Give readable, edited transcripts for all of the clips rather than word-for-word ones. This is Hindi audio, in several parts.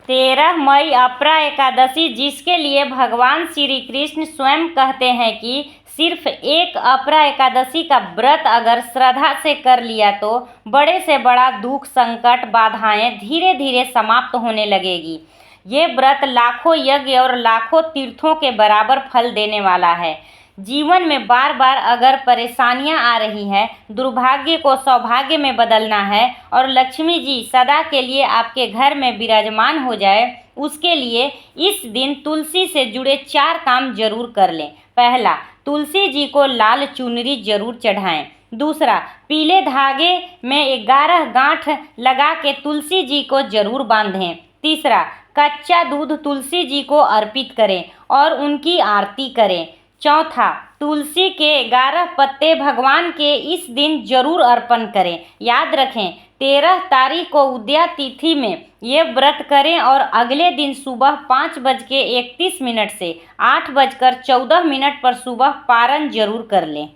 13 मई अपरा एकादशी, जिसके लिए भगवान श्री कृष्ण स्वयं कहते हैं कि सिर्फ एक अपरा एकादशी का व्रत अगर श्रद्धा से कर लिया तो बड़े से बड़ा दुख, संकट, बाधाएं धीरे धीरे समाप्त होने लगेगी। ये व्रत लाखों यज्ञ और लाखों तीर्थों के बराबर फल देने वाला है। जीवन में बार बार अगर परेशानियां आ रही हैं, दुर्भाग्य को सौभाग्य में बदलना है और लक्ष्मी जी सदा के लिए आपके घर में विराजमान हो जाए, उसके लिए इस दिन तुलसी से जुड़े 4 काम जरूर कर लें। पहला, तुलसी जी को लाल चुनरी जरूर चढ़ाएं। दूसरा, पीले धागे में 11 गांठ लगा के तुलसी जी को जरूर बांधें। तीसरा, कच्चा दूध तुलसी जी को अर्पित करें और उनकी आरती करें। चौथा, तुलसी के 11 पत्ते भगवान के इस दिन जरूर अर्पण करें। याद रखें, 13 तारीख को उदया तिथि में ये व्रत करें और अगले दिन सुबह 5:31 से 8:14 पर सुबह पारण जरूर कर लें।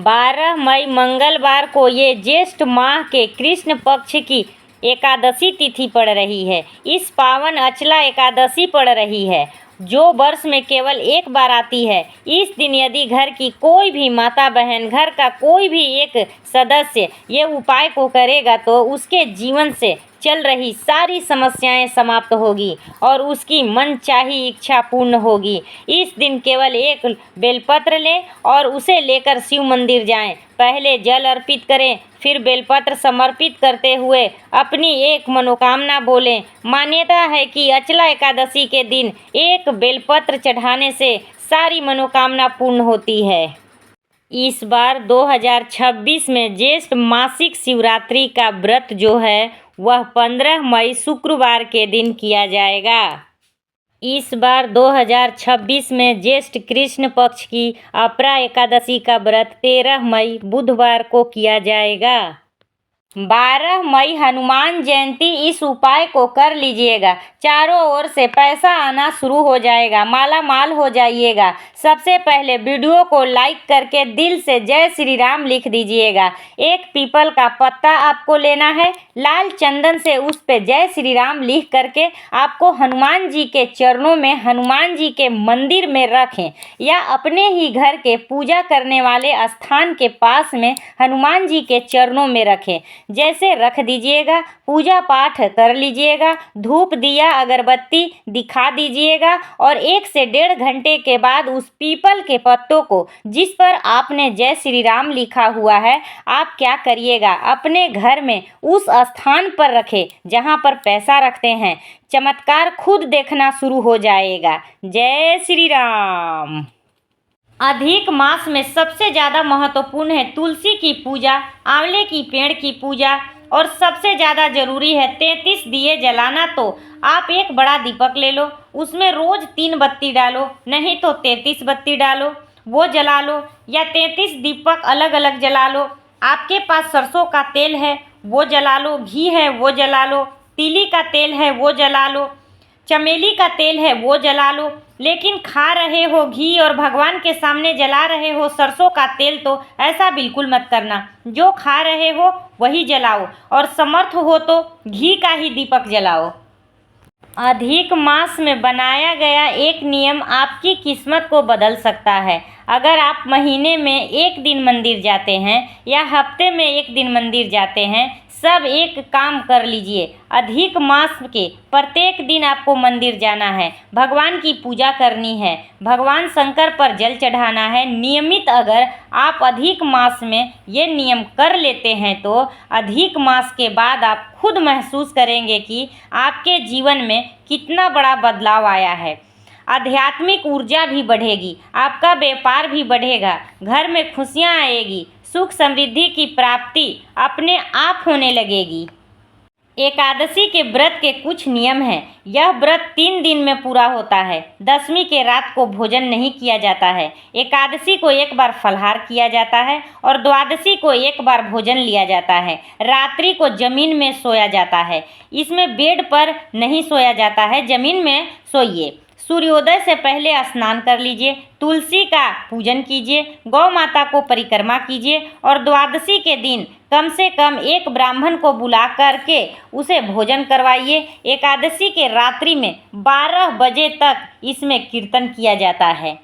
12 मई मंगलवार को ये ज्येष्ठ माह के कृष्ण पक्ष की एकादशी तिथि पड़ रही है। इस पावन अचला एकादशी पड़ रही है, जो वर्ष में केवल एक बार आती है। इस दिन यदि घर की कोई भी माता बहन, घर का कोई भी एक सदस्य ये उपाय को करेगा तो उसके जीवन से चल रही सारी समस्याएं समाप्त होगी और उसकी मनचाही इच्छा पूर्ण होगी। इस दिन केवल एक बेलपत्र लें और उसे लेकर शिव मंदिर जाएं। पहले जल अर्पित करें, फिर बेलपत्र समर्पित करते हुए अपनी एक मनोकामना बोलें। मान्यता है कि अचला एकादशी के दिन एक बेलपत्र चढ़ाने से सारी मनोकामना पूर्ण होती है। इस बार 2026 में ज्येष्ठ मासिक शिवरात्रि का व्रत जो है वह 15 मई शुक्रवार के दिन किया जाएगा। इस बार 2026 में ज्येष्ठ कृष्ण पक्ष की अपरा एकादशी का व्रत 13 मई बुधवार को किया जाएगा। 12 मई हनुमान जयंती, इस उपाय को कर लीजिएगा। चारों ओर से पैसा आना शुरू हो जाएगा, माला माल हो जाइएगा। सबसे पहले वीडियो को लाइक करके दिल से जय श्री राम लिख दीजिएगा। एक पीपल का पत्ता आपको लेना है, लाल चंदन से उस पे जय श्री राम लिख करके आपको हनुमान जी के चरणों में, हनुमान जी के मंदिर में रखें या अपने ही घर के पूजा करने वाले स्थान के पास में हनुमान जी के चरणों में रखें। जैसे रख दीजिएगा, पूजा पाठ कर लीजिएगा, धूप दिया अगरबत्ती दिखा दीजिएगा और 1 से 1.5 घंटे के बाद उस पीपल के पत्तों को जिस पर आपने जय श्री राम लिखा हुआ है, आप क्या करिएगा, अपने घर में उस स्थान पर रखें जहां पर पैसा रखते हैं। चमत्कार खुद देखना शुरू हो जाएगा। जय श्री राम। अधिक मास में सबसे ज़्यादा महत्वपूर्ण है तुलसी की पूजा, आंवले की पेड़ की पूजा और सबसे ज़्यादा ज़रूरी है 33 दिए जलाना। तो आप एक बड़ा दीपक ले लो, उसमें रोज़ 3 बत्ती डालो, नहीं तो 33 बत्ती डालो, वो जला लो या 33 दीपक अलग अलग जला लो। आपके पास सरसों का तेल है वो जला लो, घी है वो जला लो, तीली का तेल है वो जला लो, चमेली का तेल है वो जला लो। लेकिन खा रहे हो घी और भगवान के सामने जला रहे हो सरसों का तेल, तो ऐसा बिल्कुल मत करना। जो खा रहे हो वही जलाओ और समर्थ हो तो घी का ही दीपक जलाओ। अधिक मास में बनाया गया एक नियम आपकी किस्मत को बदल सकता है। अगर आप महीने में 1 दिन मंदिर जाते हैं या हफ्ते में 1 दिन मंदिर जाते हैं, सब एक काम कर लीजिए। अधिक मास के प्रत्येक दिन आपको मंदिर जाना है, भगवान की पूजा करनी है, भगवान शंकर पर जल चढ़ाना है। नियमित अगर आप अधिक मास में ये नियम कर लेते हैं तो अधिक मास के बाद आप खुद महसूस करेंगे कि आपके जीवन में कितना बड़ा बदलाव आया है। आध्यात्मिक ऊर्जा भी बढ़ेगी, आपका व्यापार भी बढ़ेगा, घर में खुशियाँ आएगी, सुख समृद्धि की प्राप्ति अपने आप होने लगेगी। एकादशी के व्रत के कुछ नियम हैं। यह व्रत 3 दिन में पूरा होता है। 10वीं के रात को भोजन नहीं किया जाता है। एकादशी को एक बार फलाहार किया जाता है और द्वादशी को एक बार भोजन लिया जाता है। रात्रि को जमीन में सोया जाता है। इसमें बेड पर नहीं सोया जाता है, जमीन में सोइए। सूर्योदय से पहले स्नान कर लीजिए, तुलसी का पूजन कीजिए, गौ माता को परिक्रमा कीजिए और द्वादशी के दिन कम से कम एक ब्राह्मण को बुला करके उसे भोजन करवाइए। एकादशी के रात्रि में 12 बजे तक इसमें कीर्तन किया जाता है।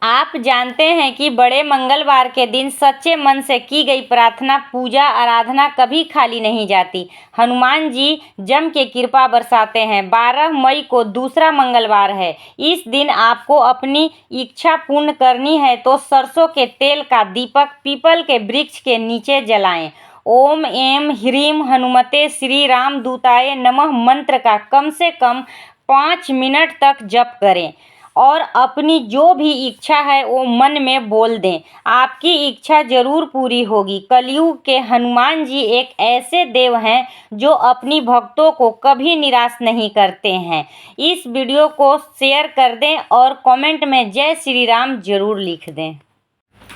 आप जानते हैं कि बड़े मंगलवार के दिन सच्चे मन से की गई प्रार्थना, पूजा, आराधना कभी खाली नहीं जाती। हनुमान जी जम के कृपा बरसाते हैं। 12 मई को दूसरा मंगलवार है। इस दिन आपको अपनी इच्छा पूर्ण करनी है तो सरसों के तेल का दीपक पीपल के वृक्ष के नीचे जलाएं। ओम ऐं ह्रीं हनुमते श्री राम दूताय नमः मंत्र का कम से कम 5 मिनट तक जप करें और अपनी जो भी इच्छा है वो मन में बोल दें। आपकी इच्छा जरूर पूरी होगी। कलयुग के हनुमान जी एक ऐसे देव हैं जो अपनी भक्तों को कभी निराश नहीं करते हैं। इस वीडियो को शेयर कर दें और कमेंट में जय श्री राम जरूर लिख दें।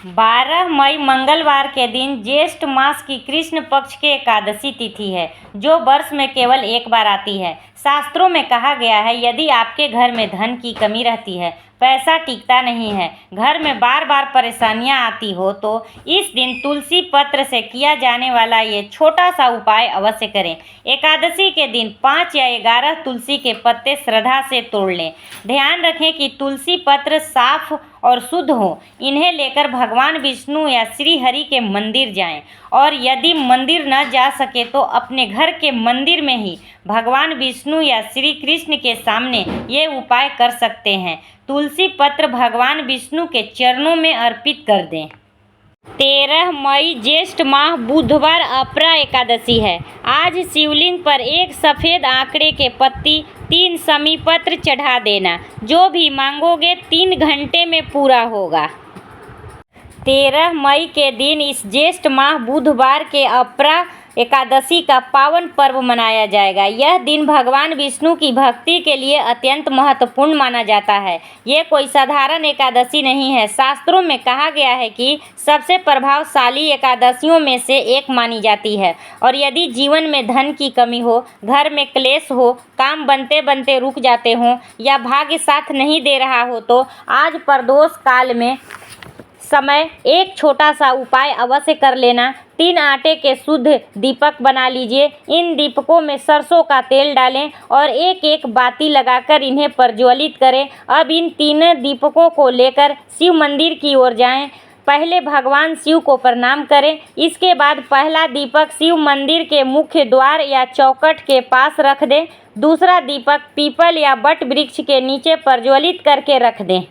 12 मई मंगलवार के दिन ज्येष्ठ मास की कृष्ण पक्ष की एकादशी तिथि है, जो वर्ष में केवल एक बार आती है। शास्त्रों में कहा गया है, यदि आपके घर में धन की कमी रहती है, पैसा टिकता नहीं है, घर में बार बार परेशानियां आती हो, तो इस दिन तुलसी पत्र से किया जाने वाला ये छोटा सा उपाय अवश्य करें। एकादशी के दिन 5 या 11 तुलसी के पत्ते श्रद्धा से तोड़ लें। ध्यान रखें कि तुलसी पत्र साफ और शुद्ध हो। इन्हें लेकर भगवान विष्णु या श्री हरि के मंदिर जाएं और यदि मंदिर न जा सके तो अपने घर के मंदिर में ही भगवान विष्णु या श्री कृष्ण के सामने ये उपाय कर सकते हैं। तुलसी पत्र भगवान विष्णु के चरणों में अर्पित कर दें। 13 मई ज्येष्ठ माह बुधवार अपरा एकादशी है। आज शिवलिंग पर एक सफ़ेद आंकड़े के पत्ती 3 समी पत्र चढ़ा देना। जो भी मांगोगे 3 घंटे में पूरा होगा। 13 मई के दिन इस ज्येष्ठ माह बुधवार के अपरा एकादशी का पावन पर्व मनाया जाएगा। यह दिन भगवान विष्णु की भक्ति के लिए अत्यंत महत्वपूर्ण माना जाता है। ये कोई साधारण एकादशी नहीं है। शास्त्रों में कहा गया है कि सबसे प्रभावशाली एकादशियों में से एक मानी जाती है और यदि जीवन में धन की कमी हो, घर में क्लेश हो, काम बनते बनते रुक जाते हों या भाग्य साथ नहीं दे रहा हो तो आज प्रदोष काल में समय एक छोटा सा उपाय अवश्य कर लेना। 3 आटे के शुद्ध दीपक बना लीजिए। इन दीपकों में सरसों का तेल डालें और एक एक बाती लगाकर इन्हें प्रज्वलित करें। अब इन 3 दीपकों को लेकर शिव मंदिर की ओर जाएं। पहले भगवान शिव को प्रणाम करें। इसके बाद पहला दीपक शिव मंदिर के मुख्य द्वार या चौखट के पास रख दें। दूसरा दीपक पीपल या बट वृक्ष के नीचे प्रज्वलित करके रख दें।